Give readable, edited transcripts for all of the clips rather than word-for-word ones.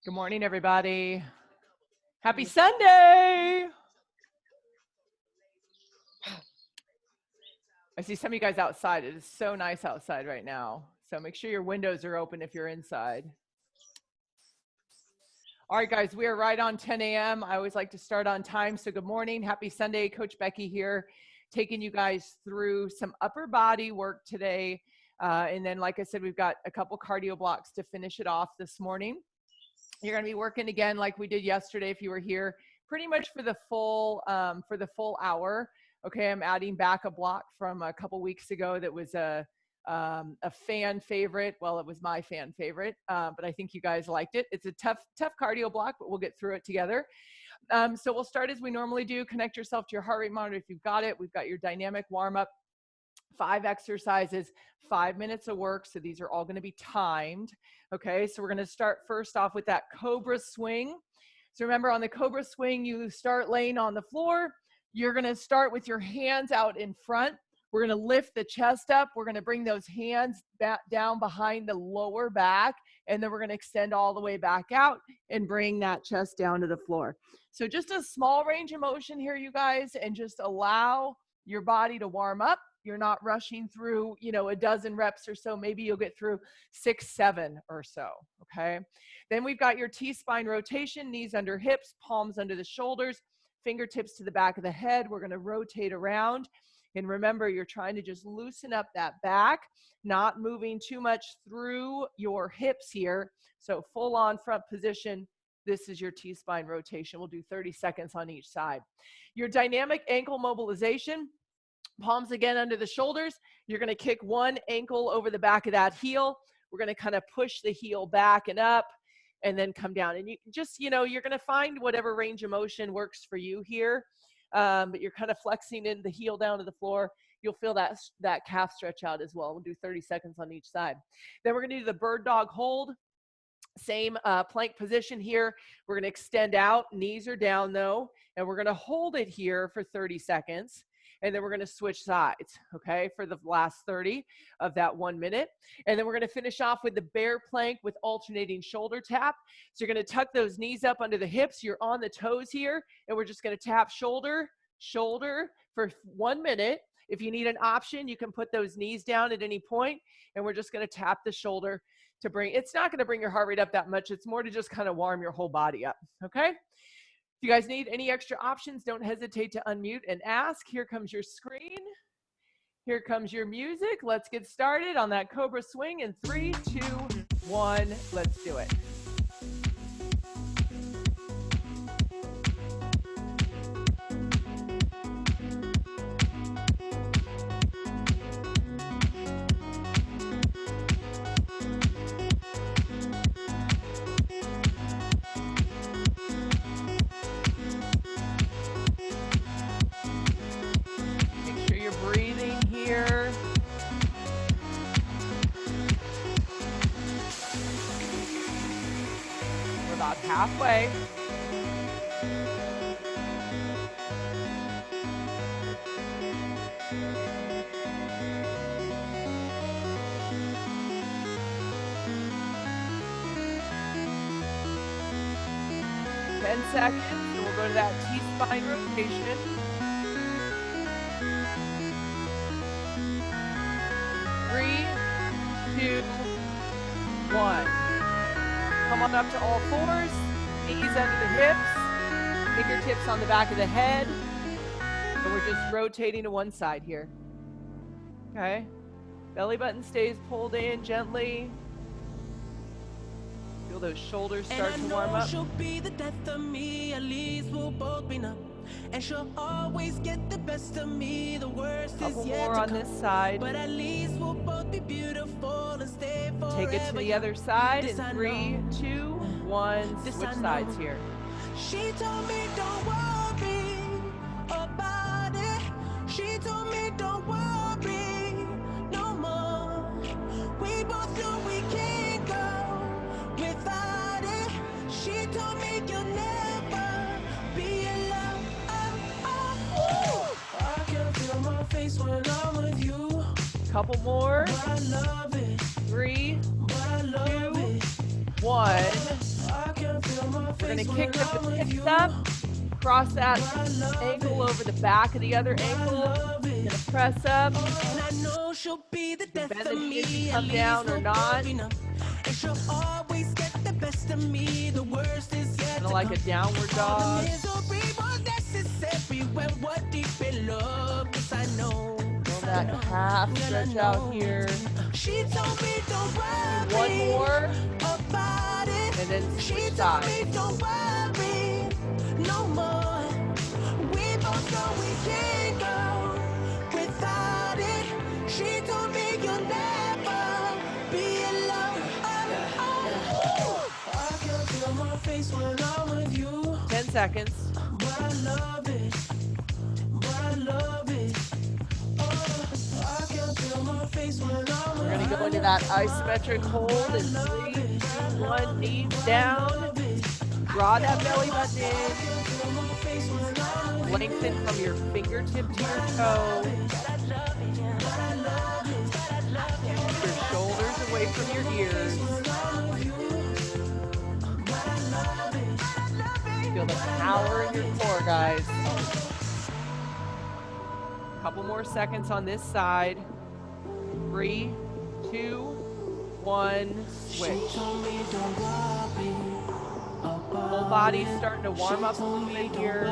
Good morning, everybody. Happy Sunday. I see some of you guys outside. It is so nice outside right now. So make sure your windows are open if you're inside. All right, guys, we are right on 10 a.m. I always like to start on time. So good morning. Happy Sunday. Coach Becky here, taking you guys through some upper body work today. And then, like I said, we've got a couple cardio blocks to finish it off this morning. You're going to be working again like we did yesterday if you were here, pretty much for the full hour. Okay, I'm adding back a block from a couple weeks ago that was a fan favorite. Well, it was my fan favorite, but I think you guys liked it. It's a tough cardio block, but we'll get through it together. So we'll start as we normally do. Connect yourself to your heart rate monitor if you've got it. We've got your dynamic warm-up. 5 exercises, 5 minutes of work. So these are all going to be timed. Okay, so we're going to start first off with that cobra swing. So remember, on the cobra swing, you start laying on the floor. You're going to start with your hands out in front. We're going to lift the chest up. We're going to bring those hands back down behind the lower back. And then we're going to extend all the way back out and bring that chest down to the floor. So just a small range of motion here, you guys, and just allow your body to warm up. You're not rushing through, a dozen reps or so. Maybe you'll get through 6, 7 or so, okay? Then we've got your T-spine rotation, knees under hips, palms under the shoulders, fingertips to the back of the head. We're gonna rotate around. And remember, you're trying to just loosen up that back, not moving too much through your hips here. So full on front position. This is your T-spine rotation. We'll do 30 seconds on each side. Your dynamic ankle mobilization. Palms again under the shoulders. You're going to kick one ankle over the back of that heel. We're going to kind of push the heel back and up and then come down. And you just, you're going to find whatever range of motion works for you here. But you're kind of flexing in the heel down to the floor. You'll feel that calf stretch out as well. We'll do 30 seconds on each side. Then we're going to do the bird dog hold. Same plank position here. We're going to extend out. Knees are down though. And we're going to hold it here for 30 seconds. And then we're going to switch sides, okay, for the last 30 of that 1 minute. And then we're going to finish off with the bear plank with alternating shoulder tap. So you're going to tuck those knees up under the hips. You're on the toes here. And we're just going to tap shoulder, shoulder for 1 minute. If you need an option, you can put those knees down at any point. And we're just going to tap the shoulder to bring, it's not going to bring your heart rate up that much. It's more to just kind of warm your whole body up, okay? If you guys need any extra options, don't hesitate to unmute and ask. Here comes your screen. Here comes your music. Let's get started on that cobra swing in 3, 2, 1. Let's do it. Halfway. Ten seconds, and we'll go to that T-spine rotation. 3, 2, 1. Come on up to all fours, knees under the hips, fingertips on the back of the head, and we're just rotating to one side here. Okay, belly button stays pulled in gently. Feel those shoulders start to warm up. She'll be the death of me, at least we'll both be numb. And she'll always get the best of me, the worst is yet to come. On this side. But at least we'll both be beautiful and stay forever. Take it to the other side in 3, 2, 1. Switch sides here. She told me don't worry about it. She told me don't worry no more. We both know we can't go without it. She told me you'll never be alone. I can feel my face when I'm with you. Couple more. But I love it. 3, But I love 2, it. 1. I can going to kick the hips up, cross that ankle over the back of the other ankle. Going to press up. And I know she'll be the death Bend of the knees, me. come down or not. And she'll always get the best of me. The worst is yet Kind of like a downward dog. misery was necessary when we're deep in love. 'Cause I know. Feel that calf stretch out here. She told me don't worry. One more. About it. And then She switch told sides. me don't worry no more. We both know we can't go without it. She told me you'll never be alone. I can feel my face when I'm with you. 10 seconds. But I love it. But I love it. I can feel my face when I'm We're going to go into that isometric hold in 3, 2, 1, knees down. Draw that belly button in. Lengthen from your fingertip to your toe. Your shoulders away from your ears. Feel the power in your core, guys. Couple more seconds on this side. 3, 2, 1, switch. Whole body's starting to warm up a little bit here.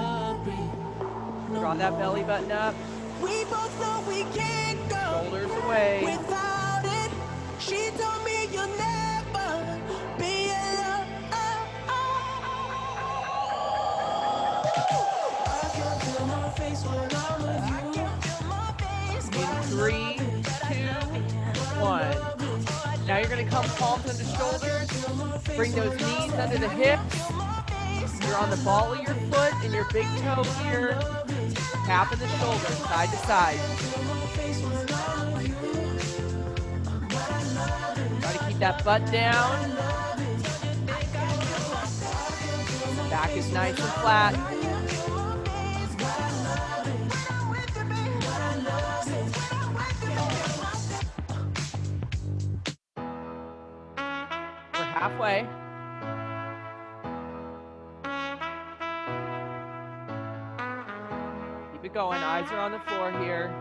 Draw that belly button up. We both know we can't go Shoulders away. without it. She told me you'll never be alone. I can feel my face when I'm with you. In 3, 2, 1. Now you're going to come palms under shoulders. Bring those knees under the hips. You're on the ball of your foot and your big toe here. Tapping the shoulders side to side. Try to keep that butt down. Back is nice and flat. We're halfway. Keep it going. Eyes are on the floor here.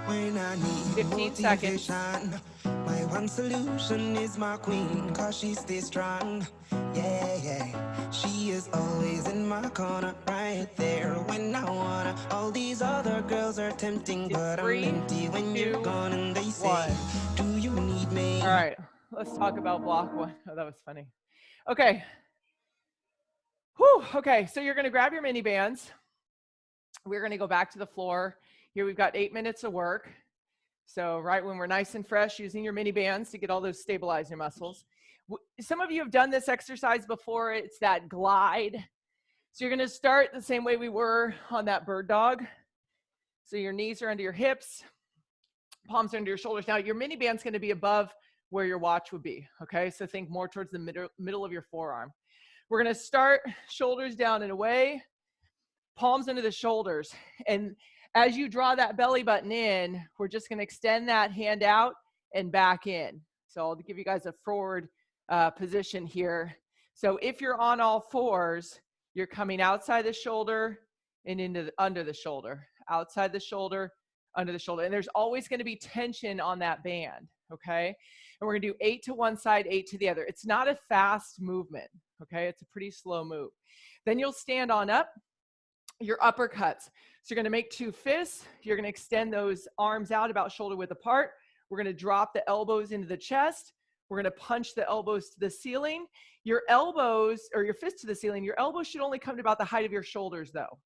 When I need 15 seconds. motivation, my one solution is my queen, cause she stays strong. Yeah, yeah. She is always in my corner, right there when I wanna. All these other girls are tempting, but I'm 3, empty when 2, you're gone and they say, 1. do you need me? All right, let's talk about block one. Oh, that was funny. Okay. Whew. Okay, so you're going to grab your mini bands. We're going to go back to the floor. Here we've got 8 minutes of work. So right when we're nice and fresh, using your mini bands to get all those stabilizer muscles. Some of you have done this exercise before. It's that glide. So you're going to start the same way we were on that bird dog. So your knees are under your hips, palms are under your shoulders. Now your mini band's going to be above where your watch would be. Okay, so think more towards the middle of your forearm. We're going to start shoulders down and away, palms into the shoulders. And as you draw that belly button in, we're just going to extend that hand out and back in. So I'll give you guys a forward position here. So if you're on all fours, you're coming outside the shoulder and under the shoulder, outside the shoulder, under the shoulder. And there's always going to be tension on that band, okay? And we're going to do 8 to one side, 8 to the other. It's not a fast movement, okay? It's a pretty slow move. Then you'll stand on up, your uppercuts. So you're going to make 2 fists. You're going to extend those arms out about shoulder width apart. We're going to drop the elbows into the chest. We're going to punch the elbows to the ceiling. Your elbows, or your fists to the ceiling, your elbows should only come to about the height of your shoulders though,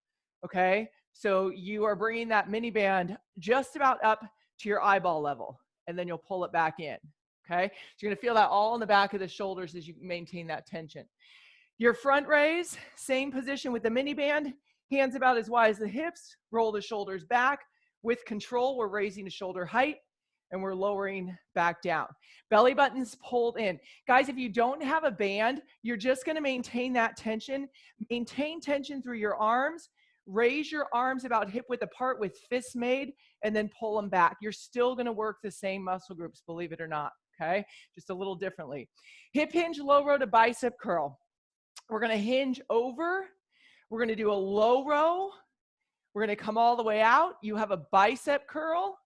okay? So you are bringing that mini band just about up to your eyeball level, and then you'll pull it back in, okay? So you're going to feel that all in the back of the shoulders as you maintain that tension. Your front raise, same position with the mini band, hands about as wide as the hips, roll the shoulders back. With control, we're raising to shoulder height, and we're lowering back down. Belly buttons pulled in. Guys, if you don't have a band, you're just going to maintain that tension. Maintain tension through your arms. Raise your arms about hip width apart with fists made, and then pull them back. You're still going to work the same muscle groups, believe it or not, okay? Just a little differently. Hip hinge, low row to bicep curl. We're gonna hinge over. We're gonna do a low row. We're gonna come all the way out. You have a bicep curl,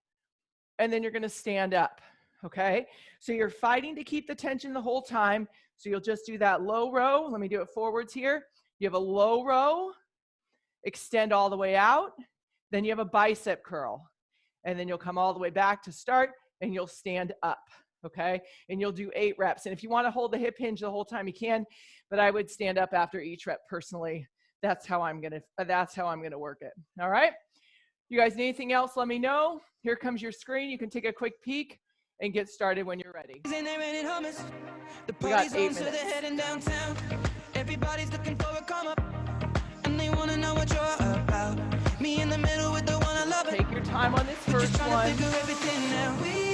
and then you're gonna stand up, okay? So you're fighting to keep the tension the whole time. So you'll just do that low row. Let me do it forwards here. You have a low row, extend all the way out. Then you have a bicep curl. And then you'll come all the way back to start, and you'll stand up, okay? And you'll do 8 reps. And if you want to hold the hip hinge the whole time, you can, but I would stand up after each rep personally. That's how I'm gonna work it. All right? You guys need anything else, let me know. Here comes your screen. You can take a quick peek and get started when you're ready. We got 8 minutes. Everybody's looking for a come up, and they want to know what you're about. Me in the middle with the one I love. Take your time on this first one.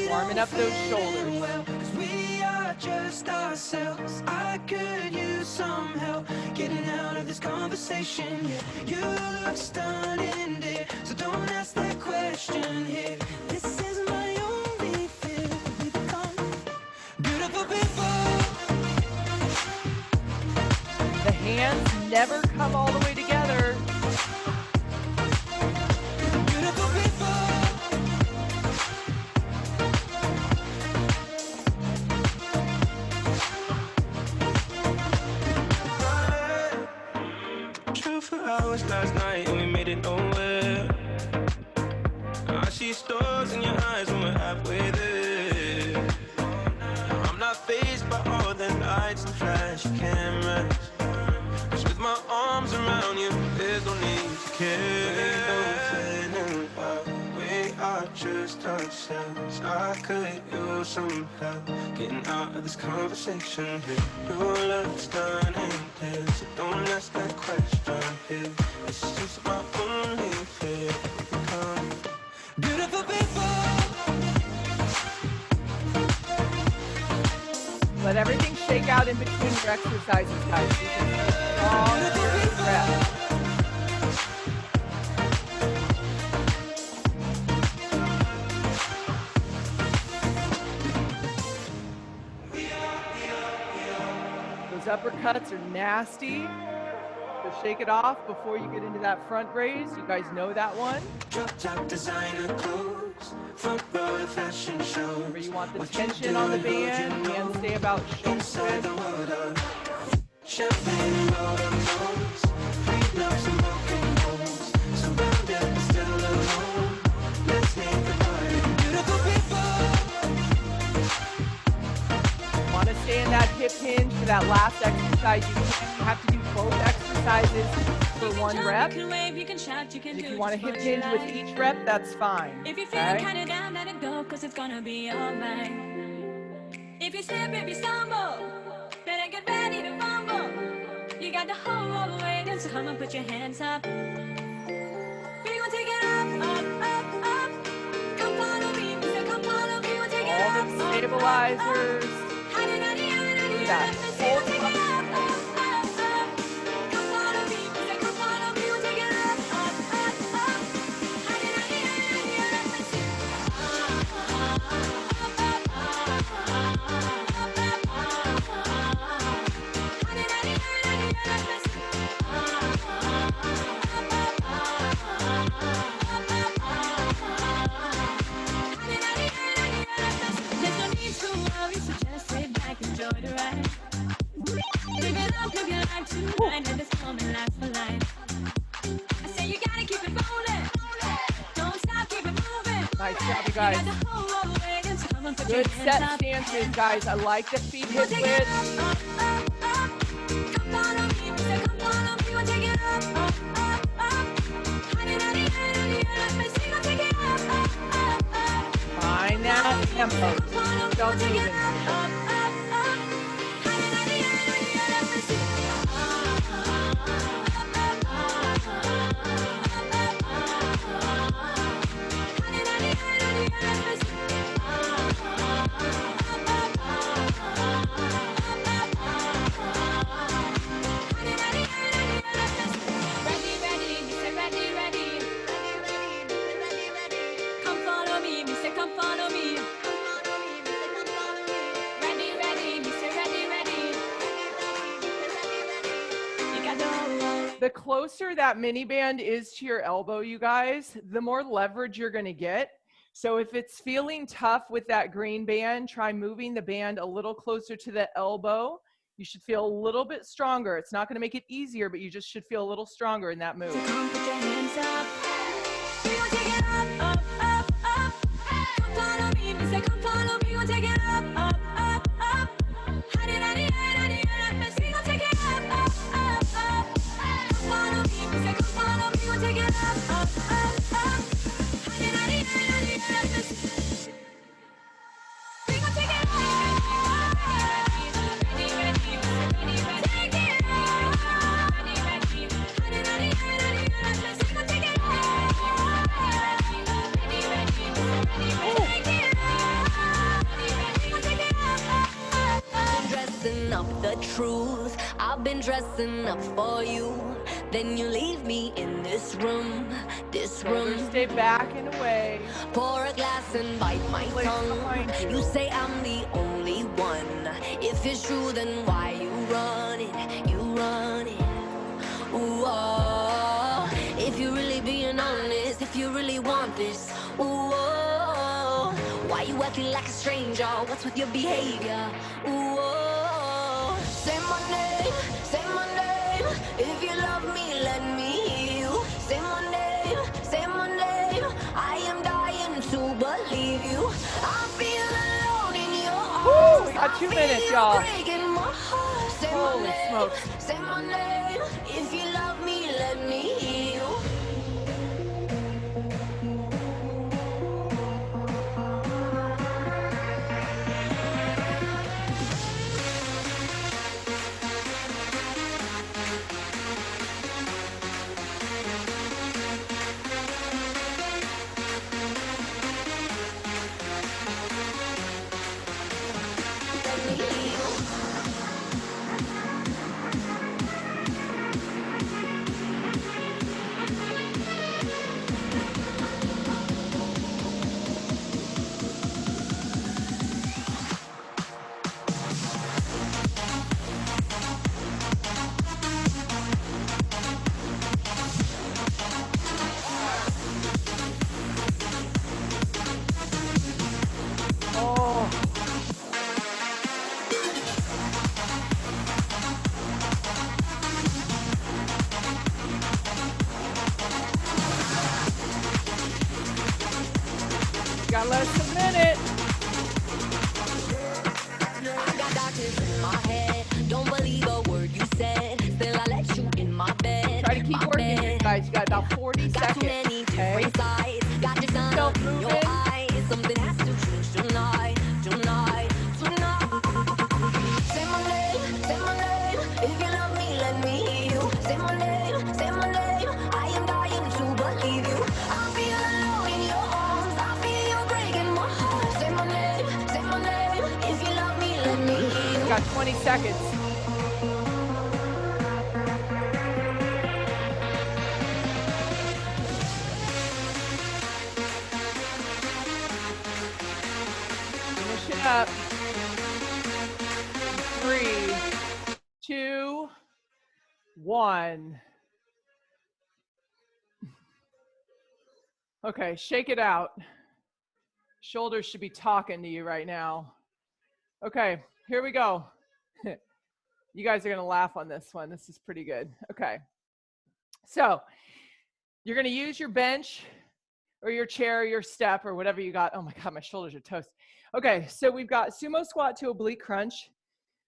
Warming up those shoulders. We are just ourselves. I could use some help getting out of this conversation. You look stunning, dear, so don't ask that question here. This is my only fear. We become beautiful people. The hands never come all the way together. Beautiful people. True for hours last night and we made it nowhere. I see stars in your eyes when we're halfway there. I'm not fazed by all the lights and flashy cameras. Cause with my arms around you, there's no need to care. We are just ourselves. I could use some help getting out of this conversation here. Your love's done and dead, so don't ask that question here. This is my only fear. We become beautiful people. Let everything shake out in between your exercises, guys. You can take long breaths. Those uppercuts are nasty. So shake it off before you get into that front raise. You guys know that one. Drop top designer clothes, front row fashion shows. Remember, you want the tension on the band. Hands stay about shoulder width. Champagne and motor modes, free loves and broken bones. Surrounded but still alone. Let's make the party. Beautiful people. Want to stay in that hip hinge for that last exercise. You have to do both exercises for one rep. If you want to hip hinge with each rep, that's fine. If you're feeling kind of down, let it go, cause it's gonna be alright. If you slip, if you stumble, better get ready to fumble. You got the whole world waiting, so come and put your hands up. We gon' take it up, up, up, up. Come follow me, so come follow me, we'll take it up. All the stabilizers. Yeah. Hold them up. Nice job, you guys. Good set stances, guys. I like the feet hip width. Find that tempo. Don't even. the closer that mini band is to your elbow, you guys, the more leverage you're going to get. So if it's feeling tough with that green band, try moving the band a little closer to the elbow. You should feel a little bit stronger. It's not going to make it easier, but you just should feel a little stronger in that move. So come put your hands up. We gon' take it up, up, up. Come follow me, me say come follow me. We gon' take it up, up, up. Hadi, hadi, hadi, hadi. We gon' take it up, up, up. Come follow me, me say come follow me. We gon' take it up, up, up. Hadi, hadi, hadi, hadi. We gon' take it up. Dressing up the truth, I've been dressing up for you. Then you leave me in this room, Stay back and away. Pour a glass and bite my tongue. You say I'm the only one. If it's true, then why you run it? You run it. Ooh, oh. If you're really being honest, if you really want this, ooh, oh. Why you acting like a stranger? What's with your behavior? Ooh, oh. Say my name, say my name. If you love me, let me hear you. Say my name, say my name. I am dying to believe you. I feel alone in your arms. Woo, we got 2 minutes, y'all. Holy smokes. Say my name. If you love me, let me hear you. Got less than a minute. I got darkness in my head. Don't believe a word you said. Still I let you in my bed. Try to keep working, you guys. You got about 40 got seconds. Too many different sides. Got the sun in your eyes. Something has to change tonight, tonight, tonight. Say my name, say my name. If you love me, let me hear you. Say my name, say my name. I am dying to believe you. I feel alone in your arms. I feel you breaking my heart. Say my name, say my name. If you love me, let me hear you. You got 20 seconds. Finish it up. 3, 2, 1. Okay, shake it out. Shoulders should be talking to you right now. Okay, here we go. You guys are going to laugh on this one. This is pretty good. Okay. So you're going to use your bench or your chair, or your step, or whatever you got. Oh my God, my shoulders are toast. Okay, so we've got sumo squat to oblique crunch.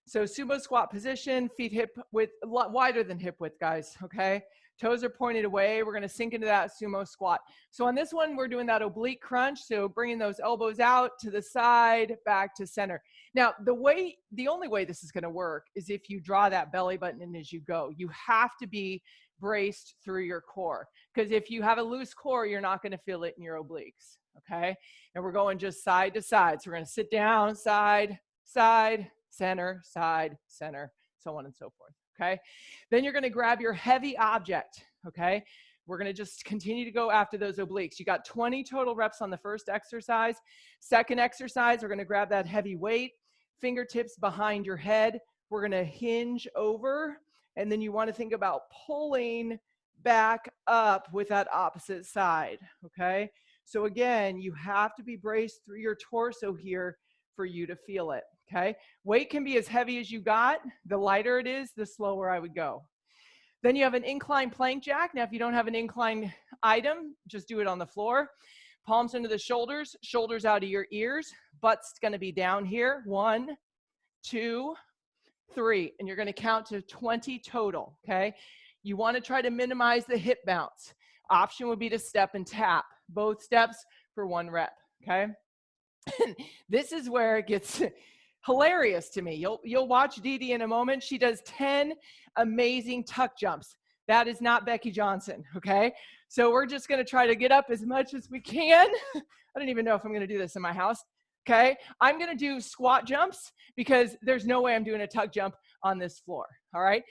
So sumo squat position, feet hip width, a lot wider than hip width, guys, okay? Toes are pointed away. We're gonna sink into that sumo squat. So on this one, we're doing that oblique crunch. So bringing those elbows out to the side, back to center. Now, the only way this is gonna work is if you draw that belly button in as you go. You have to be braced through your core, because if you have a loose core, you're not gonna feel it in your obliques, okay? And we're going just side to side. So we're gonna sit down, side, side, center, side, center, so on and so forth, okay? Then you're gonna grab your heavy object, okay? We're gonna just continue to go after those obliques. You got 20 total reps on the first exercise. Second exercise, we're gonna grab that heavy weight, fingertips behind your head. We're gonna hinge over And then you want to think about pulling back up with that opposite side, okay? So again, you have to be braced through your torso here for you to feel it, okay? Weight can be as heavy as you got. The lighter it is, the slower I would go. Then you have an incline plank jack. Now, if you don't have an incline item, just do it on the floor. Palms into the shoulders, shoulders out of your ears. Butt's going to be down here. 1, 2, 3. And you're going to count to 20 total, okay? You want to try to minimize the hip bounce. Option would be to step and tap. Both steps for 1 rep, okay? This is where it gets hilarious to me. You'll watch Dee Dee in a moment. She does 10 amazing tuck jumps. That is not Becky Johnson, okay? So we're just gonna try to get up as much as we can. I don't even know if I'm gonna do this in my house, okay? I'm gonna do squat jumps because there's no way I'm doing a tuck jump on this floor, all right?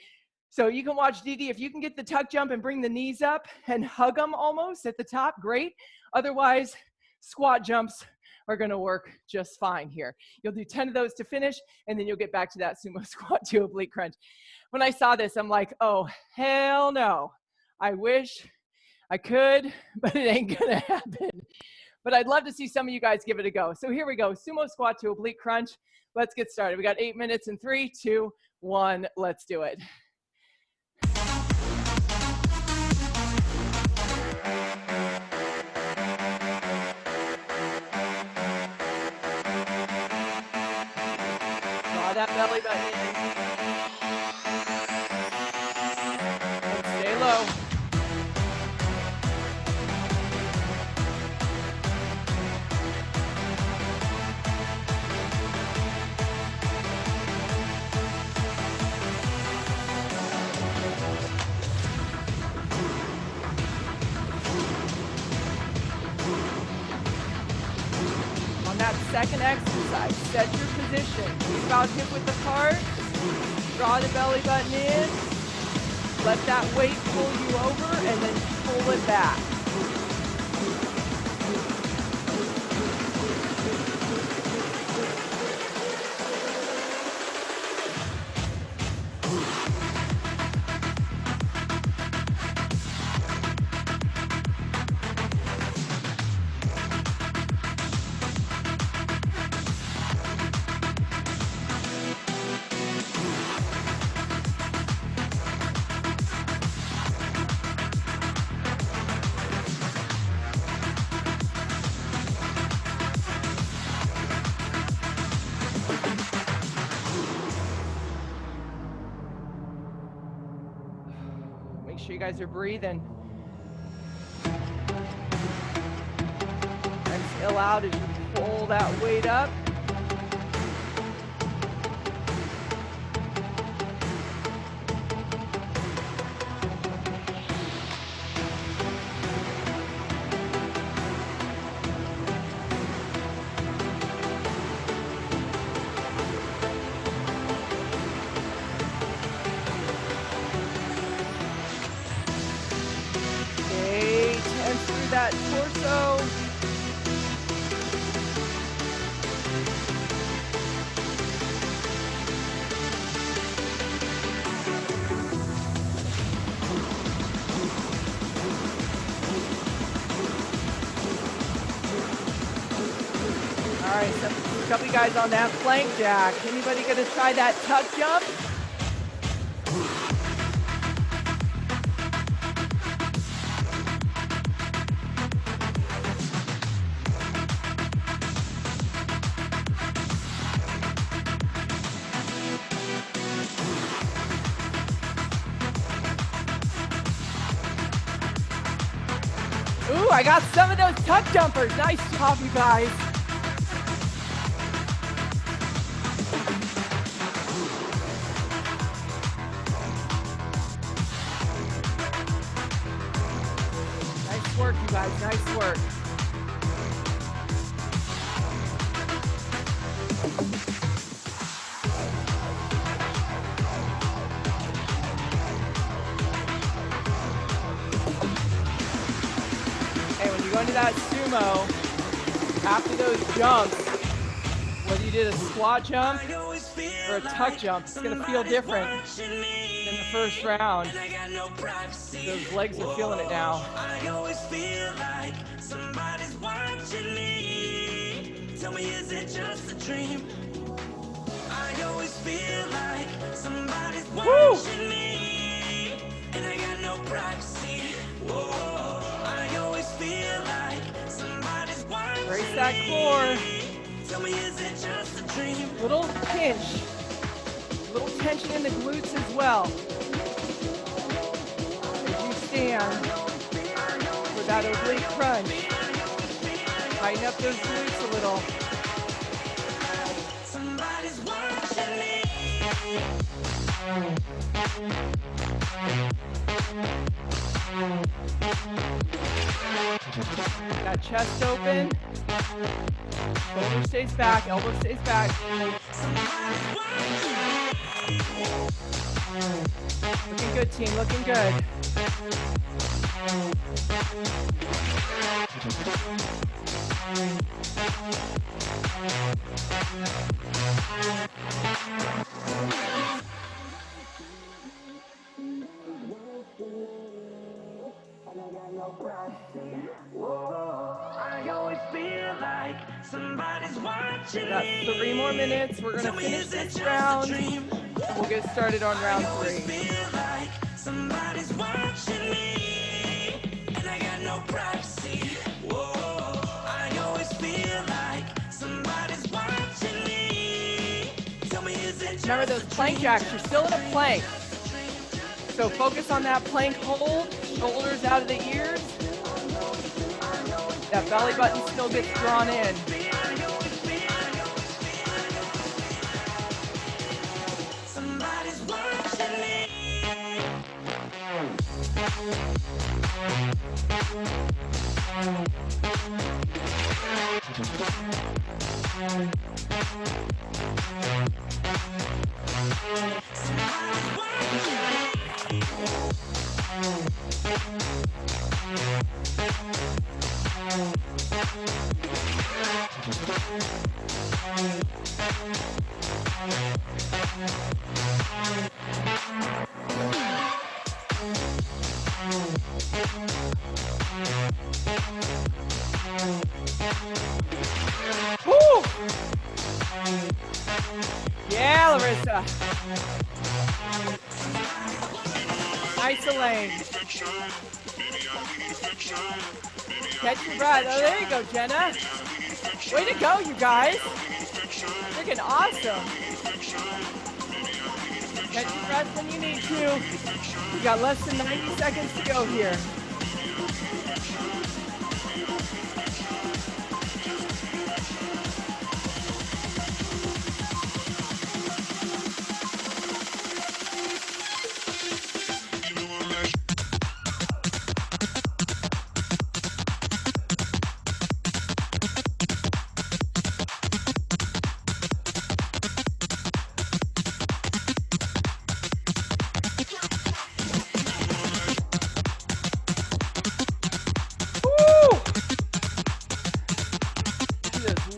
So you can watch Dee Dee. If you can get the tuck jump and bring the knees up and hug them almost at the top, great. Otherwise, squat jumps are going to work just fine here. You'll do 10 of those to finish, and then you'll get back to that sumo squat to oblique crunch. When I saw this, I'm like, oh, hell no. I wish I could, but it ain't going to happen. But I'd love to see some of you guys give it a go. So here we go, sumo squat to oblique crunch. Let's get started. We got 8 minutes in 3, 2, 1. Let's do it. That belly button in. And stay low. On that second exercise, set your position. Keep about hip width apart. Draw the belly button in. Let that weight pull you over and then pull it back. You guys are breathing. Exhale out as you pull that weight up. That torso. All right, so a couple of guys on that plank jack. Anybody gonna try that tuck jump? Ooh, I got some of those tuck jumpers. Nice job, you guys. Nice work, you guys. Nice work. Into that sumo, after those jumps, Whether you did a squat jump or a tuck jump, it's going to feel different than the first round. Those legs are feeling it now. I always feel like somebody's watching me. Tell me, is it just a dream? I always feel like somebody's watching me, and I got no privacy. Whoa, I always feel like somebody's watching me. Brace that core. Tell me, is it just a dream? Little pinch. Little tension in the glutes as well. As you stand for that oblique crunch. Tighten up those glutes a little. Somebody's watching me. Got chest open. Shoulder stays back, elbow stays back. Looking good, team, looking good. I always feel like somebody's watching Got 3 more minutes. We're gonna finish this round. We'll get started on round 3. Feel like somebody's watching me, and I got no privacy. Whoa, I always feel like somebody's watching me. Tell me, is it just Remember those plank jacks, you're still in a plank. So focus on that plank hold, shoulders out of the ears. That belly button still gets drawn in. somebody's watching me? Woo! Yeah, Larissa. Nice, Elaine. Catch your breath. Oh, there you go, Jenna. Way to go, you guys. Freaking awesome. Catch your breath when you need to. You got less than 90 seconds to go here.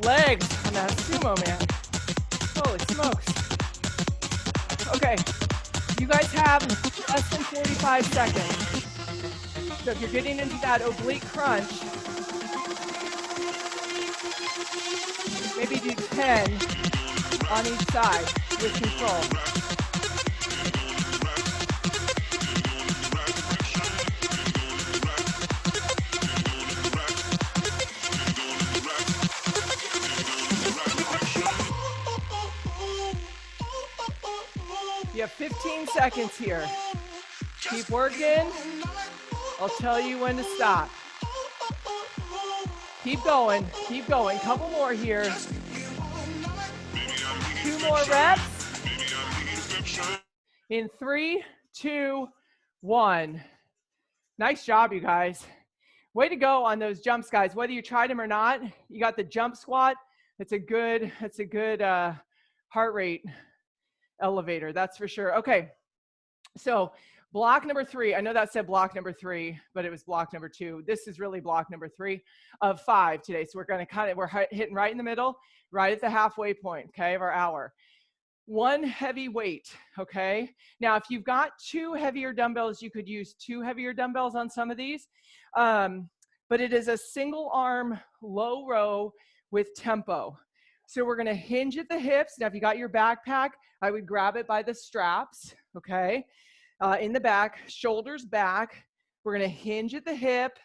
Legs on that sumo, man. Holy smokes. Okay, you guys have less than 45 seconds. So if you're getting into that oblique crunch, maybe do 10 on each side with control. You have 15 seconds here. Keep working. I'll tell you when to stop. Keep going, keep going. Couple more here. 2 more reps. In 3, 2, 1. Nice job, you guys. Way to go on those jumps, guys. Whether you tried them or not, you got the jump squat. It's a good heart rate elevator, that's for sure. Okay, so Block number 3, I know that said block number 3, but it was block number 2. This is really block number 3 of 5 today. So we're going to we're hitting right in the middle, right at the halfway point, okay, of our hour. One heavy weight, okay? Now, if you've got 2 heavier dumbbells, you could use 2 heavier dumbbells on some of these. But it is a single arm low row with tempo. So we're gonna hinge at the hips. Now, if you got your backpack, I would grab it by the straps, okay? In the back, shoulders back. We're gonna hinge at the hip.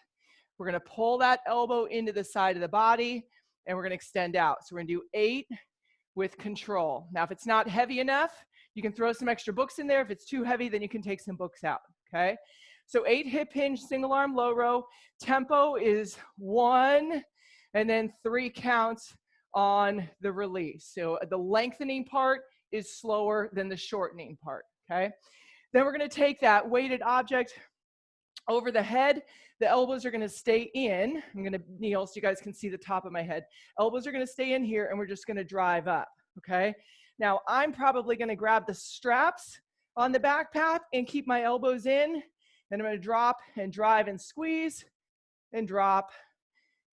We're gonna pull that elbow into the side of the body, and we're gonna extend out. So we're gonna do 8 with control. Now, if it's not heavy enough, you can throw some extra books in there. If it's too heavy, then you can take some books out, okay? So 8 hip hinge, single arm, low row. Tempo is 1, and then 3 counts on the release. So the lengthening part is slower than the shortening part, okay? Then we're gonna take that weighted object over the head. The elbows are gonna stay in. I'm gonna kneel so you guys can see the top of my head. Elbows are gonna stay in here, and we're just gonna drive up, okay? Now, I'm probably gonna grab the straps on the backpack and keep my elbows in, and I'm gonna drop and drive and squeeze, and drop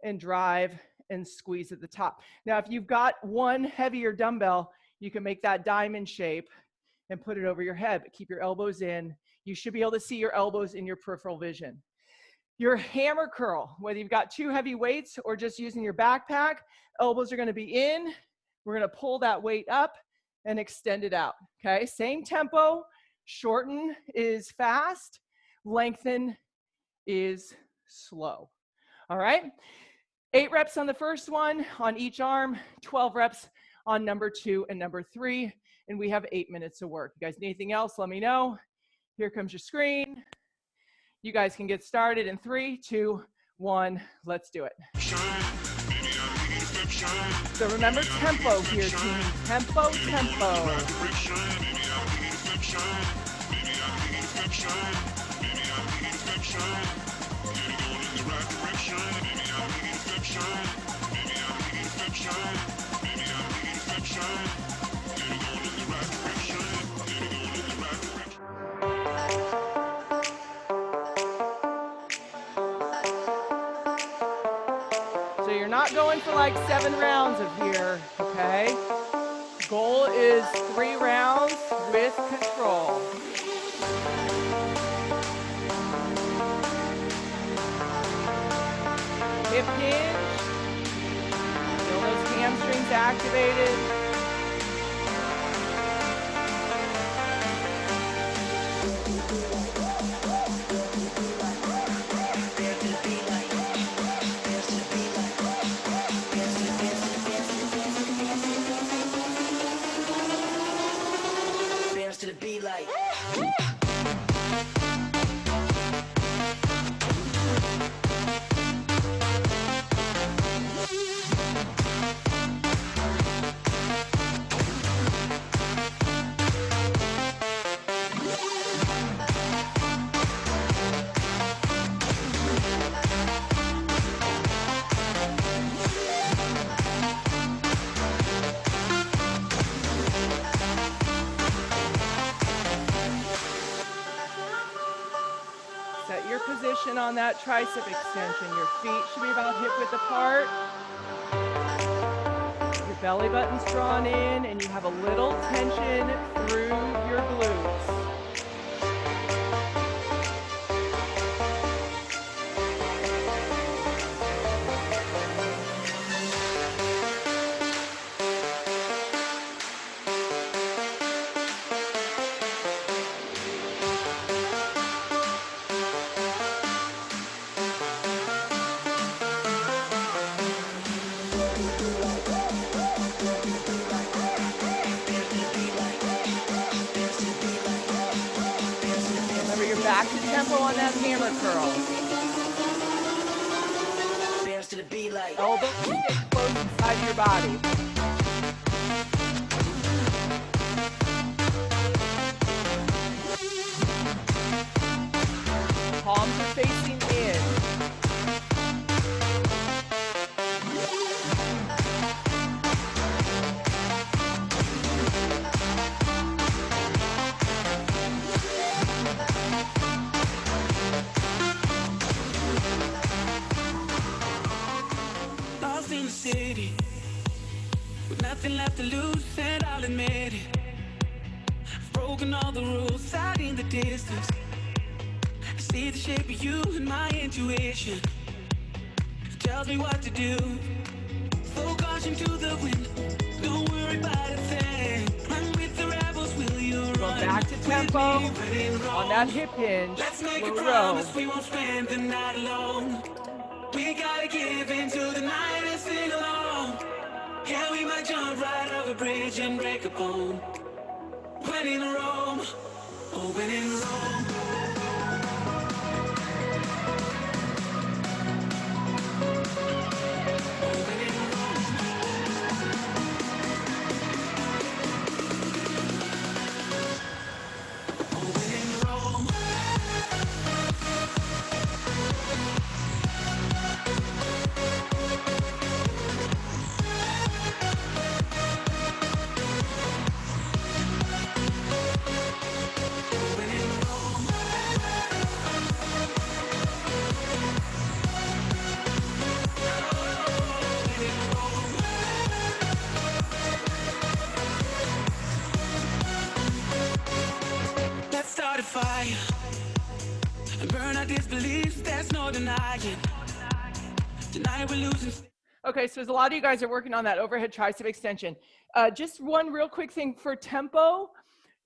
and drive and squeeze at the top. Now, if you've got one heavier dumbbell, you can make that diamond shape and put it over your head, but keep your elbows in. You should be able to see your elbows in your peripheral vision. Your hammer curl, whether you've got 2 heavy weights or just using your backpack, elbows are gonna be in. We're gonna pull that weight up and extend it out, okay? Same tempo, shorten is fast, lengthen is slow, all right? 8 reps on the first one on each arm, 12 reps on number 2 and number 3, and we have 8 minutes of work. You guys need anything else, let me know. Here comes your screen. You guys can get started in 3, 2, 1, let's do it. So remember tempo here, team. Tempo, tempo. So you're not going for like 7 rounds of here, okay? Goal is 3 rounds with control. Hip hinge. Feel those hamstrings activated. Position on that tricep extension. Your feet should be about hip width apart. Your belly button's drawn in, and you have a little tension through your glutes. Back to tempo on that hammer curl. Elbows stay close inside your body. Palms are facing in. nothing left to lose, and I'll admit it. I've broken all the rules out in the distance. I see the shape of you in my intuition. It tells me what to do. Throw caution to the wind. Don't worry about a thing. Run with the rebels, will you run? Go back to tempo on that hip hinge. Let's make a Slow row. promise we won't spend the night alone. We gotta give into the night and sing along. Yeah, we might jump right off a bridge and break a bone. When in Rome, oh, when in Rome. Fire and burn our disbeliefs, there's no denying. Tonight we're losing. Okay, so as a lot of you guys are working on that overhead tricep extension, just one real quick thing for tempo.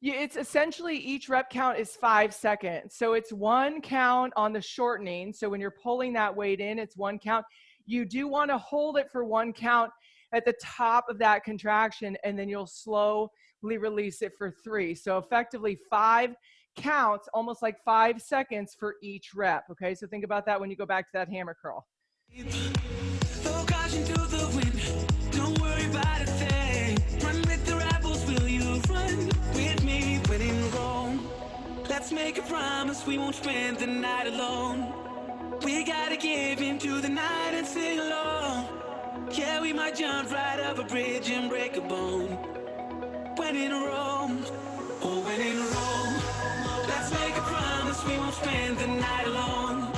It's essentially each rep count is 5 seconds. So it's 1 count on the shortening. So when you're pulling that weight in, it's 1 count. You do want to hold it for 1 count at the top of that contraction, and then you'll slowly release it for 3. So effectively 5 counts, almost like 5 seconds for each rep. Okay, so think about that when you go back to that hammer curl. Throw caution to the wind. Don't worry about a thing. Run with the rebels, will you run with me when in Rome? Let's make a promise we won't spend the night alone. We gotta give into the night and sing along. Yeah, we might jump right off a bridge and break a bone. When in Rome, oh, when in Rome. Let's make a promise we won't spend the night alone.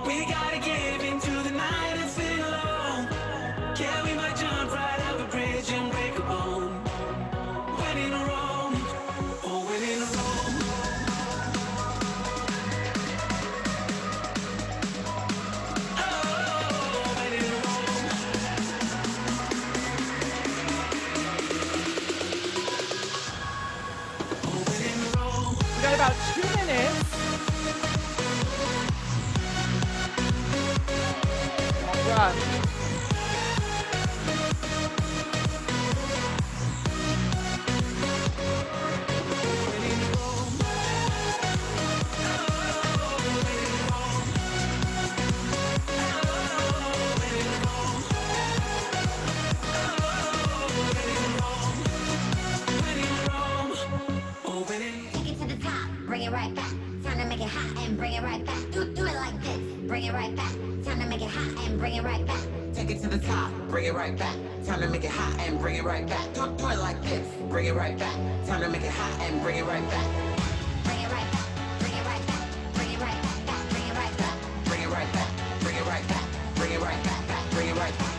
We gotta give into the night and sing along. Yeah, we might jump right off a bridge and break a bone. When in Rome, oh, when in Rome. Oh, when in Rome. Oh, when in Rome. We got about 2 minutes. All right. Bring it right back, time to make it hot and bring it right back. Do it like this, bring it right back, time to make it hot and bring it right back. Take it to the top, bring it right back. Time to make it hot and bring it right back. Do it like this, bring it right back. Time to make it hot and bring it right back. Bring it right back, bring it right back, bring it right back, bring it right back. Bring it right back, bring it right back. Bring it right back, bring it right back.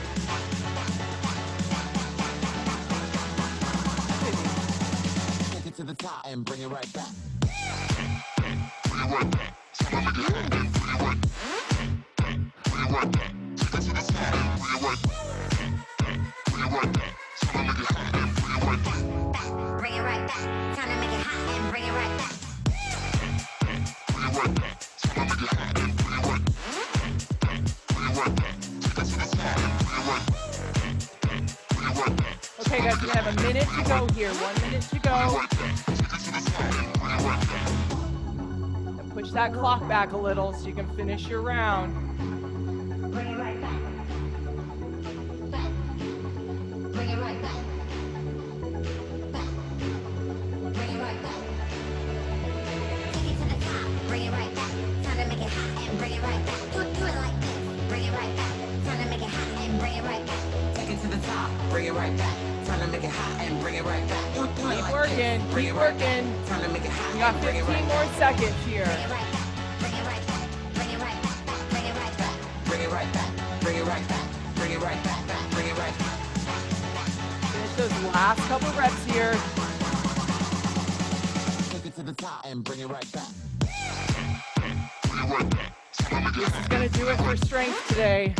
Take it to the top and bring it right back. Bring it right back, time to make it hot and bring it right back. Okay, guys, we have a minute to go here. 1 minute to go. And push that clock back a little so you can finish your round. Bring it right back. Back. Bring it right back. Back. Bring it right back. Take it to the top. Bring it right back. Time to make it hot and bring it right back. Do it like this. Bring it right back. Time to make it hot and bring it right back. Take it to the top, bring it right back. Time to make it hot and bring it right back. Do it Keep like working, this. Bring keep it right working. back. Time to make it hot You got and bring it 15 right more back. seconds here. Bring it right back. Bring it right back. Bring it right back. Bring it right back. Bring it right back. Bring it right back. Bring it right back. Bring it right back. Finish those last couple reps here. Take it to the top and bring it right back. This is going to do it for strength today.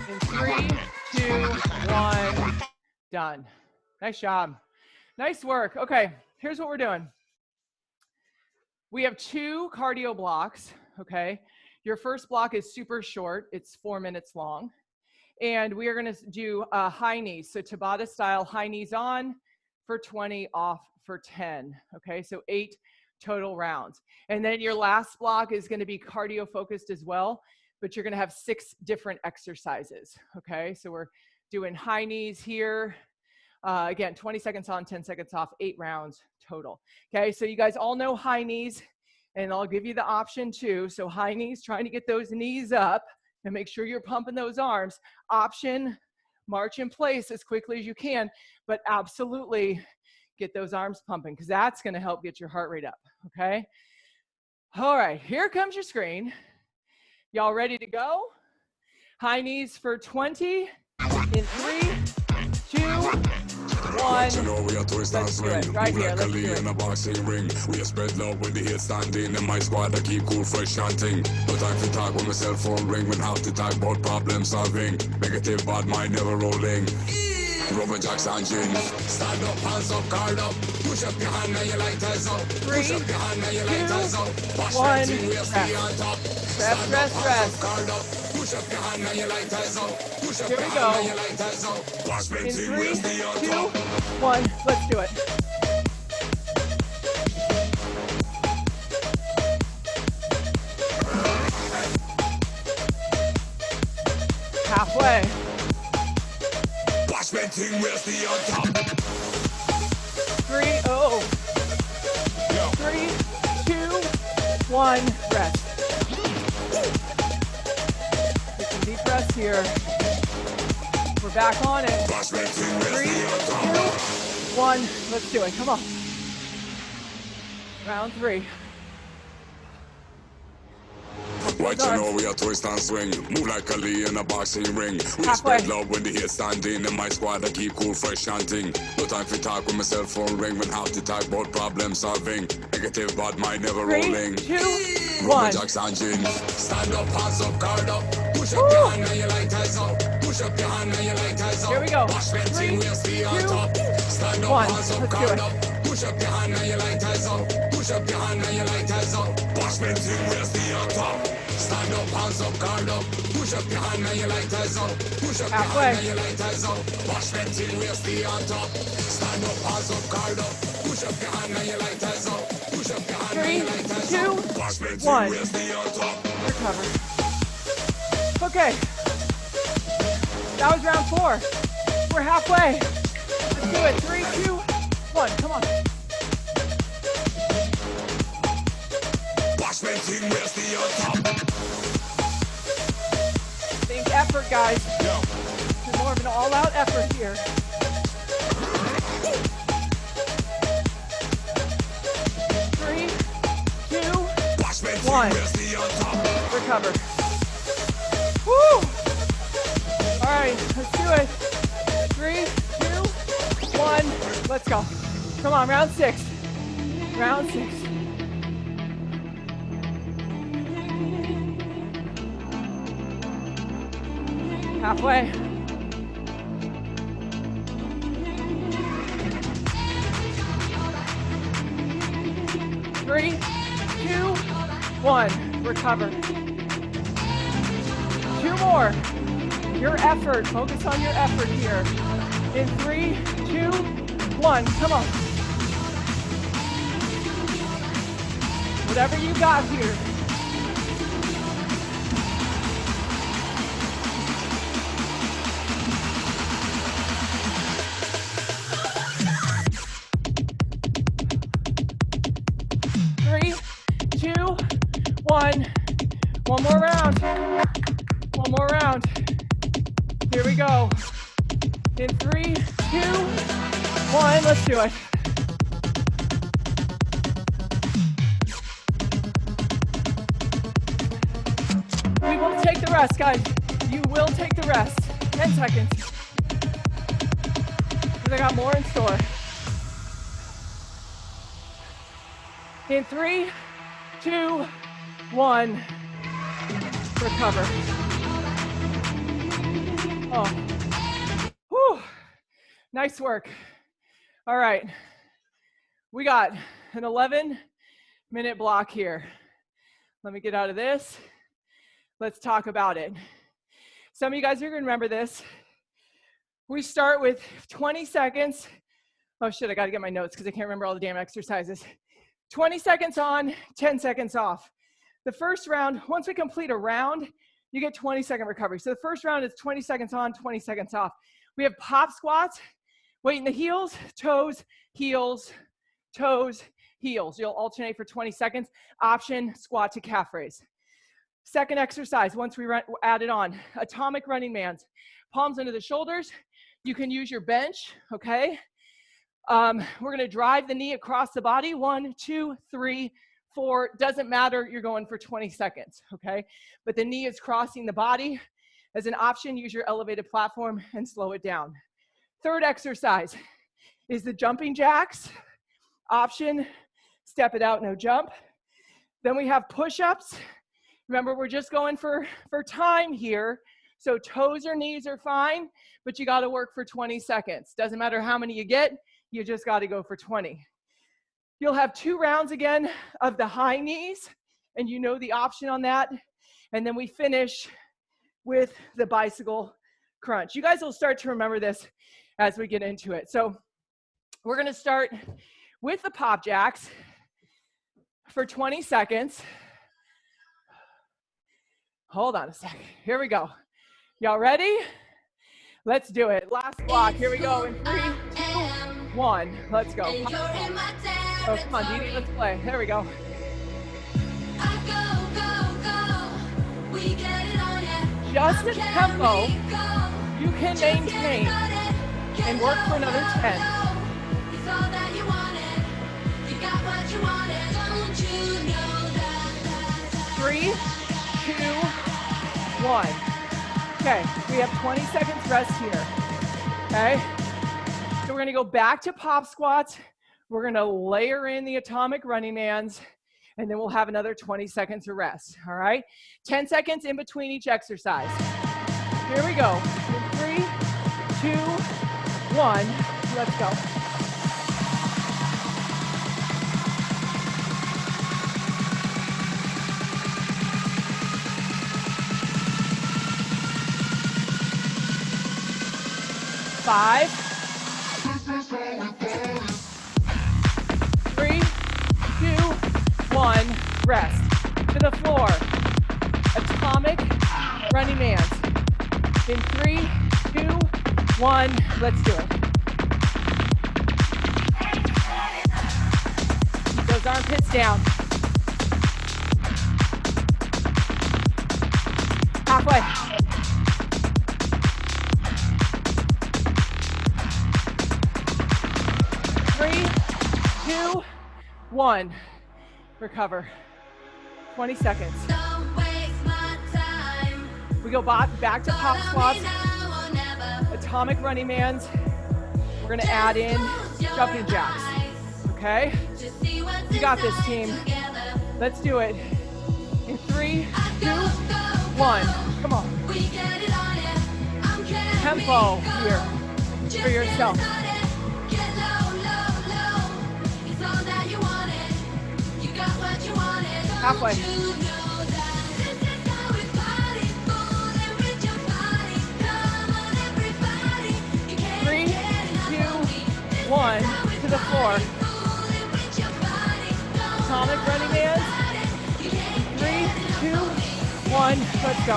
In 3, 2, 1, done. Nice job. Nice work. Okay, here's what we're doing. We have 2 cardio blocks, okay? Your first block is super short. It's 4 minutes long. And we are going to do high knees. So Tabata style, high knees on for 20, off for 10. Okay, so 8 total rounds. And then your last block is going to be cardio focused as well, but you're going to have 6 different exercises. Okay, so we're doing high knees here. Again, 20 seconds on, 10 seconds off, 8 rounds total. Okay, so you guys all know high knees, and I'll give you the option too. So high knees, trying to get those knees up and make sure you're pumping those arms. Option, march in place as quickly as you can, but absolutely get those arms pumping because that's going to help get your heart rate up, okay? All right, here comes your screen. Y'all ready to go? High knees for 20 in 3, 2, 1. You know we are twist and Let's do swing. it. Right Move here, like let's a do Lee it. in a boxing ring. We are spread love with the hate standing. And my squad I keep cool, fresh and ting. No time to talk when my cell phone ring. When half the talk about problem solving. Negative bad mind never rolling. Rubber jacks and jeans. Stand up, hands up, guard up. Push up your hand and your lighters up. Push up your hand and your lighters up. Wash 1, your team, we are stay on top. Stand up, hands rest. up, guard up. Push up your hand and your lighters up. Push up Here your we hand go. and your lighters up. Wash your In team, 3, we are stay on 2, top. 1, let's do it. Halfway. Wash my team, we are stay on top. 3, 2, 1, rest. Take some deep breaths here. We're back on it. Wash my team, we are 3, 2, stay on top. 1, let's do it. Come on. Round 3. What you know we are twist and swing. Move like a Lee in a boxing ring. We Halfway. spread love when the hate standing. And my squad I keep cool, fresh and ting. No time for talk when my cell phone ring. When half the talk about problem solving. Negative bad mind never 3, rolling. 2, Rubber 1. jacks and jeans. Stand up, hands up, guard up. Push up your hand and your lighters up. Push up your hand and your lighters up. Here we go. Wash my 3, team, we are stay on 2, top. Stand up, 1. hands up, Let's do guard it. up. Push up your hand and your lighters up. Push up your hand and your lighters up. Wash my team, we are stay on top. Stand up, hands up, guard up. Push up your hand and your lighters up. Push up your Halfway. hand and your lighters up. Wash my team, we are stay on top. Stand up, hands up, guard up. Push up your hand and your lighters up. Push up your hand and 3, your lighters 2, up. Wash my team, 1. we are stay on top. Recover. Okay. That was round 4. We're halfway. Let's do it. 3, 2, 1. Come on. Wash my team, we are stay on top. Think effort, guys. It's more of an all-out effort here. 3, 2, Wash my team, 1. we are stay on top. Recover. Woo! All right, let's do it. 3, 2, 1. Let's go. Come on, round 6. Round 6. Halfway. Three, 2, 1. Recover. 2 more. Your effort. Focus on your effort here. In 3, 2, 1. Come on. Whatever you got here. Three, 2, 1. One more round. One more round. Here we go. In 3, 2, 1. Let's do it. We will take the rest, guys. You will take the rest. 10 seconds. Because I got more in store. In 3, 2, 1. Recover. Oh. Whew. Nice work. All right. We got an 11-minute block here. Let me get out of this. Let's talk about it. Some of you guys are going to remember this. We start with 20 seconds. Oh shit, I got to get my notes because I can't remember all the damn exercises. 20 seconds on, 10 seconds off. The first round, once we complete a round, you get 20-second recovery. So the first round is 20 seconds on, 20 seconds off. We have pop squats, weight in the heels, toes, heels, toes, heels. You'll alternate for 20 seconds. Option, squat to calf raise. Second exercise, once we add it on, atomic running man's. Palms under the shoulders. You can use your bench, okay? We're gonna drive the knee across the body. 1, 2, 3, 4. Doesn't matter, you're going for 20 seconds, okay? But the knee is crossing the body. As an option, use your elevated platform and slow it down. Third exercise is the jumping jacks. Option, step it out, no jump. Then we have push-ups. Remember, we're just going for time here. So toes or knees are fine, but you gotta work for 20 seconds. Doesn't matter how many you get, you just gotta go for 20. You'll have 2 rounds again of the high knees, and you know the option on that. And then we finish with the bicycle crunch. You guys will start to remember this as we get into it. So we're gonna start with the pop jacks for 20 seconds. Hold on a second. Here we go. Y'all ready? Let's do it. Last block. Here we go. In 3, 2, 1. Let's go. Oh, come on, Dee Dee. Let's play. There we go. Just the tempo you can maintain and work for another 10. 3, 2, 1. Okay, we have 20 seconds rest here, okay? So we're gonna go back to pop squats. We're gonna layer in the atomic running mans, and then we'll have another 20 seconds of rest, all right? 10 seconds in between each exercise. Here we go. In 3, 2, 1, let's go. Five, 3, 2, 1, rest. To the floor. Atomic running mans. In 3, 2, 1, let's do it. Keep those armpits down. Halfway. 3, 2, 1. Recover. 20 seconds. We go back to pop squats. Atomic running mans. We're gonna add in jumping jacks. Okay? You got this, team. Let's do it. In 3, 2, 1. Come on. Tempo here for yourself. Halfway. 3, 2, 1, to the floor. Atomic running man. 3, 2, 1, let's go.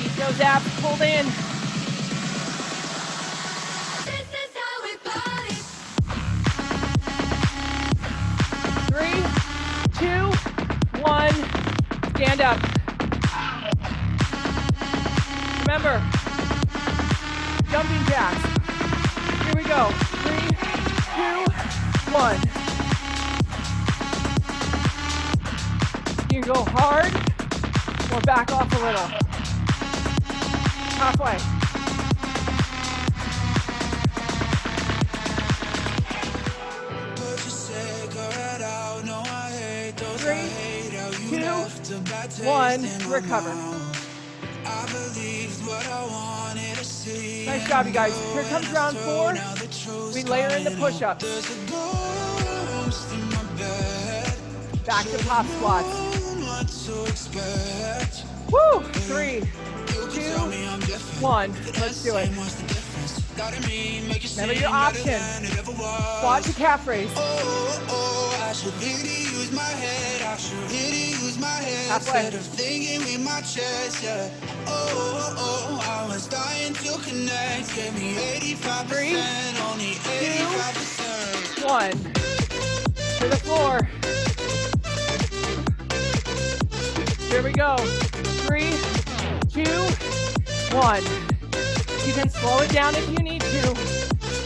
Keep those abs pulled in. 3, 2, 1, stand up. Remember, jumping jacks. Here we go. 3, 2, 1. You can go hard or back off a little. Halfway. 3, 2, 1, recover. Nice job, you guys. Here comes round 4. We layer in the push-ups. Back to pop squats. Woo! 3, 2, 1. Let's do it. Remember your option. Squat to calf raise. I should really use my head. I should really use my head instead of thinking with my chest. Yeah. I was dying to connect. Give me 85%. Only 85%. 1. To the floor. Here we go. 3, 2, 1. You can slow it down if you need to,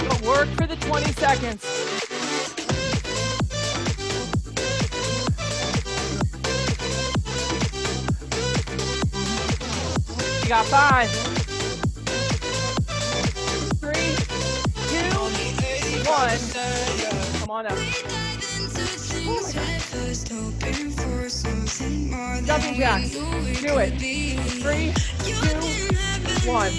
but work for the 20 seconds. You got 5, 3, 2, 1. Come on up. Oh my God. Jumping jacks. Do it. 3, 2, 1.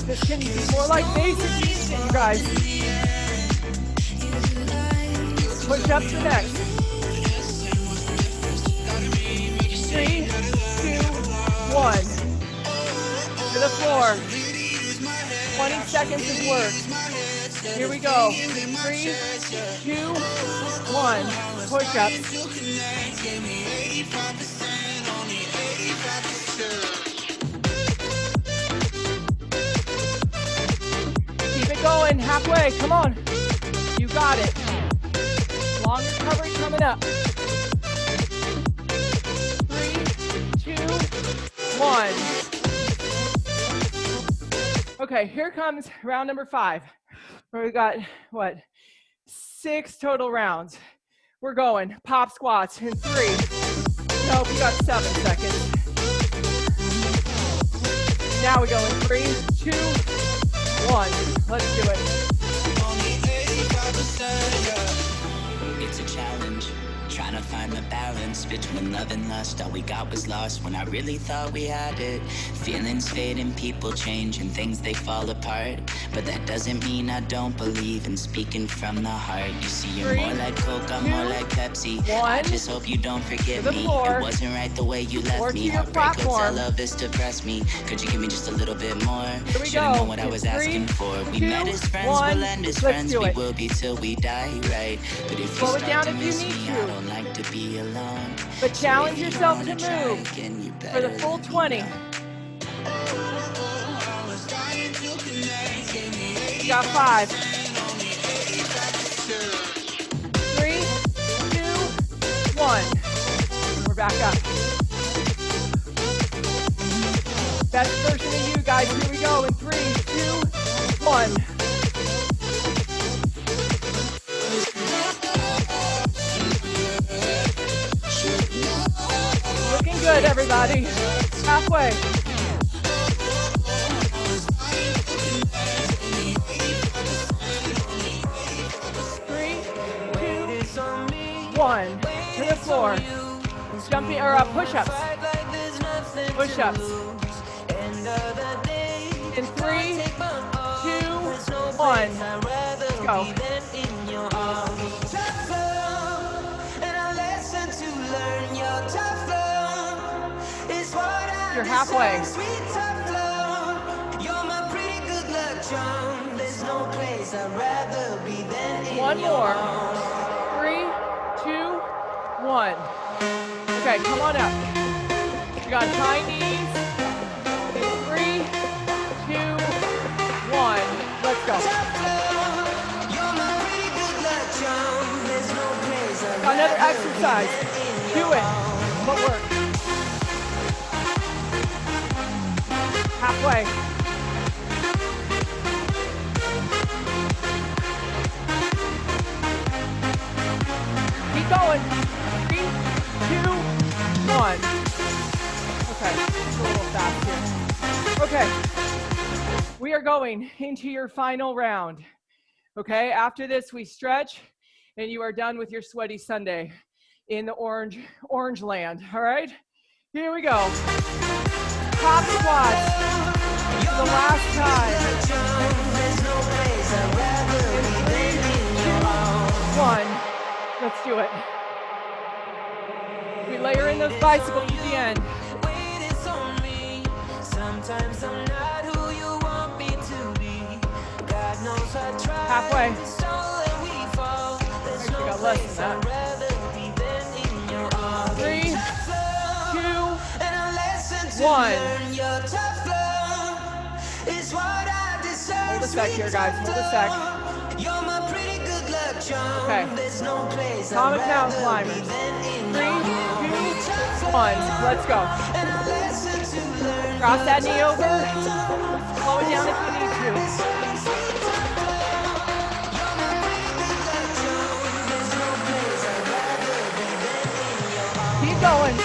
This can be more like basic units, you guys. Push ups are next. 3, 2, 1. To the floor. 20 seconds of work. Here we go. 3, 2, 1. Push ups. Keep it going. Halfway. Come on. You got it. Long recovery coming up. 3, 2, 1. Okay, here comes round number 5, where we got, 6 total rounds. We're going pop squats in 3. Nope, you got 7 seconds. Now we go in 3, 2, 1. Let's do it. It's a challenge, trying to find the balance between love and lust. All we got was lost when I really thought we had it. Feelings fade and people change and things they fall apart. But that doesn't mean I don't believe in speaking from the heart. You see, you're 3, more like Coke, I'm 2, more like Pepsi. 1. I just hope you don't forget me. Floor. It wasn't right the way you left me. Heartbreak hurts, I love this depressed me. Could you give me just a little bit more? Here we Should've go. known what I was 3, asking for. We 2, met as friends, 1. we'll end as Let's friends. do We it. will be till we die, right? But if Slow you it down start to if you miss need me, to. I don't like to be alone. But So challenge if you yourself wanna to try move again, you for the better full let me 20. know. You got 5, 3, 2, 1. We're back up. Best version of you guys. Here we go in 3, 2, 1. Looking good, everybody. Halfway. 3, 2, 1. To the floor. Jumping or push-ups. Push-ups. In 3, 2, 1. Let's go. You're halfway. One more. 3, 2, 1. Okay, come on up. You got high knees. 3, 2, 1. Let's go. Another exercise. Do it. Footwork. Halfway. Okay, it's a little fast here. Okay, we are going into your final round. Okay, after this we stretch and you are done with your sweaty Sunday in the orange land. All right, here we go. Top squats for the last time. In 3, 2, 1. Let's do it. We layer in those bicycles at the end. Sometimes I'm not who you want me to be. God knows I tried. Halfway. There's no place I'd rather be than in your arms. 3, 2, and a lesson to 1. learn. Your tough love is what I deserve. Hold a sec here, guys. Hold a sec. You're my pretty good luck charm. Okay. There's no place Atomic I'd mountain rather climbers. be than in 3, your 2, 1. Let's go. and a lesson to learn. Cross that knee over. Slow it down if you need to. Keep going.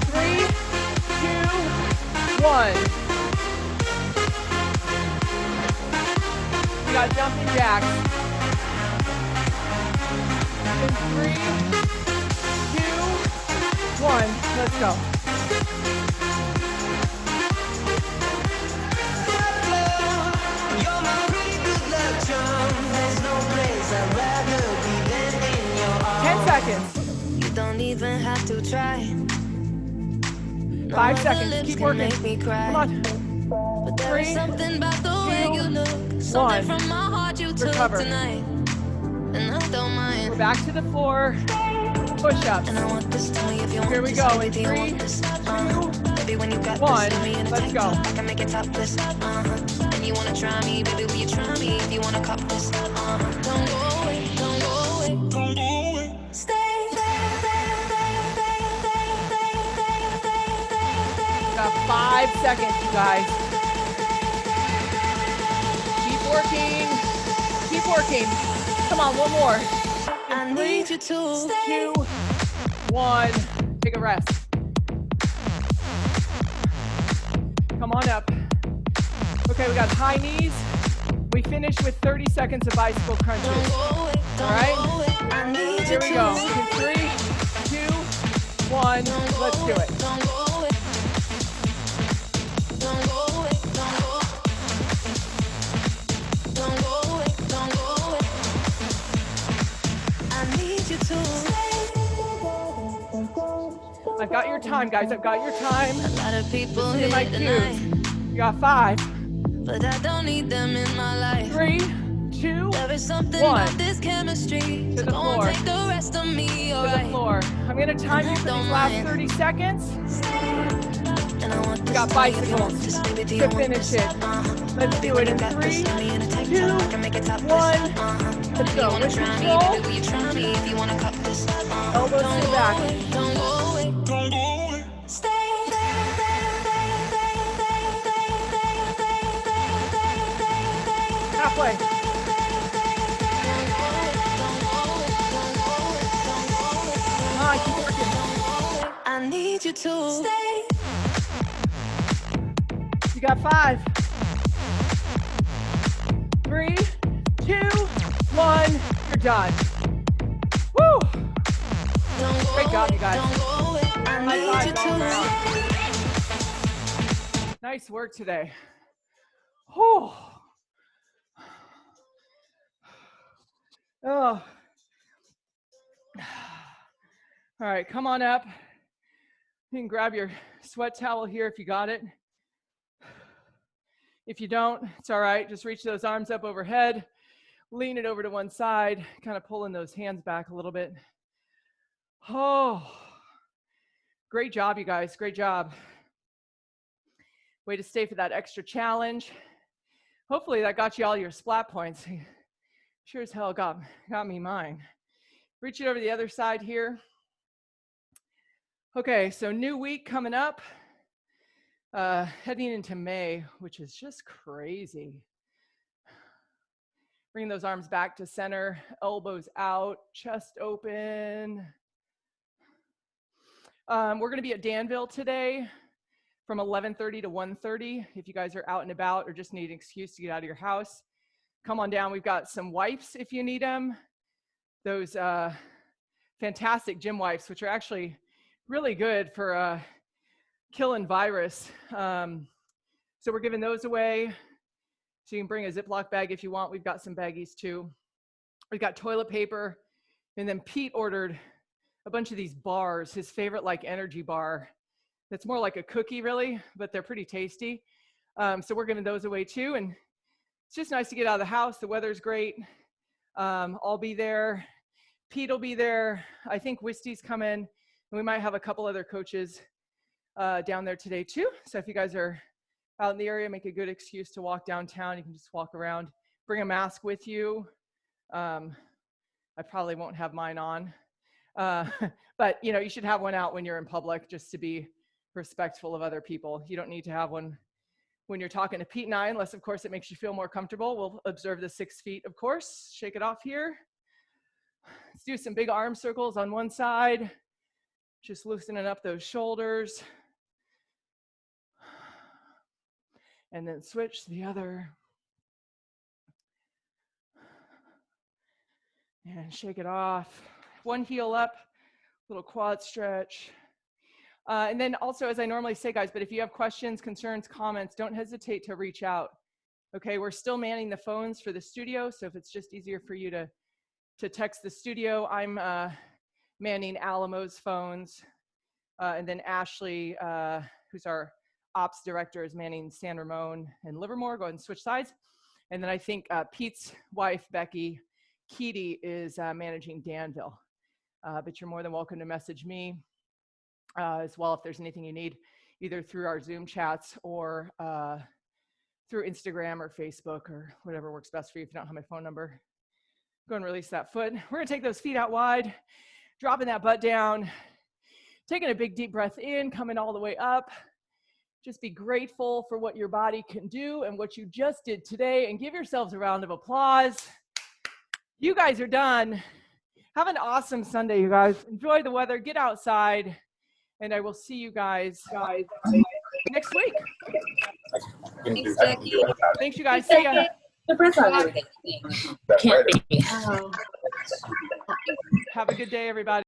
3, 2, 1. We got jumping jacks. In 3, 2, 1. Let's go. You're my pretty good luck charm. There's no place I'd rather be than in your arms. 10 seconds. You don't even have to try. 5 seconds. Keep working. Come on. But there is 3, something about the way 2, you look. 1. Something from my heart you took Recover. tonight. And I don't mind. We're back to the floor. Push-ups. And I want this, tell me if you want Here we this, go. baby, In I 3, want this. 2, Baby, when you got 1. this, me in a Let's tank go. top, I can make it topless. And you wanna try me, baby, will you try me if you wanna cop this? Don't go away, don't go away, don't go away. Stay. Got 5 seconds, you guys. Keep working. Keep working. Come on, one more. I In 3, need you to stay. 2, 1. Take a rest. Come on up. Okay, we got high knees. We finish with 30 seconds of bicycle crunches. All right? I need Here you we go. to In 3, 2, 1. Let's do it. Don't go away. Don't go away. Don't go. Don't go away. Don't go away. I need you to stay. I've got your time, guys. I've got your time. A lot of people Listen to here my tonight, cues. You got 5, but I don't need them in my life. 3, 2, There is something 1. about this chemistry. To So the go on, floor. take the rest of me, To the alright? floor. I'm gonna time you for Don't these last mind. 30 seconds. And I want this, got tell me if you bicycles want this, baby, do to you want finish this? it. Let's Baby, do when it you in got 3, this, me in a tank 2, top, I can make it topless. 1. If Let's you go. wanna With try me, control. baby, will you try me if you wanna cop this? Elbows Don't to the go back. away, don't go away, don't go away. Stay. Halfway. Come on, keep working. I need you to stay. You got 5, 3, 2, 1. You're done. Woo! Great job, you guys. I High need you five all to around. Nice work today. Whew. Oh. All right, come on up. You can grab your sweat towel here if you got it. If you don't, it's all right. Just reach those arms up overhead, lean it over to one side, kind of pulling those hands back a little bit. Oh, great job, you guys. Great job. Way to stay for that extra challenge. Hopefully that got you all your splat points. Sure as hell got me mine. Reach it over the other side here. Okay, so new week coming up. Heading into May, which is just crazy. Bring those arms back to center, elbows out, chest open. We're going to be at Danville today from 11:30 to 1:30. If you guys are out and about or just need an excuse to get out of your house, come on down. We've got some wipes if you need them. Those fantastic gym wipes, which are actually really good for killing virus. So we're giving those away. So you can bring a Ziploc bag if you want. We've got some baggies too. We've got toilet paper. And then Pete ordered a bunch of these bars, his favorite like energy bar. That's more like a cookie really, but they're pretty tasty. So we're giving those away too. And it's just nice to get out of the house. The weather's great. I'll be there. Pete will be there. I think Wisty's coming. And we might have a couple other coaches down there today too. So if you guys are out in the area, make a good excuse to walk downtown. You can just walk around. Bring a mask with you. I probably won't have mine on. But you know, you should have one out when you're in public just to be respectful of other people. You don't need to have one when you're talking to Pete and I, unless of course it makes you feel more comfortable. We'll observe the 6 feet, of course. Shake it off here. Let's do some big arm circles on one side. Just loosening up those shoulders. And then switch to the other. And shake it off. One heel up, little quad stretch. And then also, as I normally say, guys, but if you have questions, concerns, comments, don't hesitate to reach out. Okay, we're still manning the phones for the studio, so if it's just easier for you to text the studio, I'm manning Alamo's phones. And then Ashley, who's our ops director, is manning San Ramon and Livermore. Go ahead and switch sides. And then I think Pete's wife, Becky, Keedy, is managing Danville. But you're more than welcome to message me as well if there's anything you need, either through our Zoom chats or through Instagram or Facebook or whatever works best for you if you don't have my phone number. Go and release that foot. We're gonna take those feet out wide, dropping that butt down, taking a big deep breath in, coming all the way up. Just be grateful for what your body can do and what you just did today, and give yourselves a round of applause. You guys are done. Have an awesome Sunday, you guys. Enjoy the weather, get outside, and I will see you guys next week. Thanks, Becky. Thanks, you guys. See ya. Can't be. Have a good day, everybody.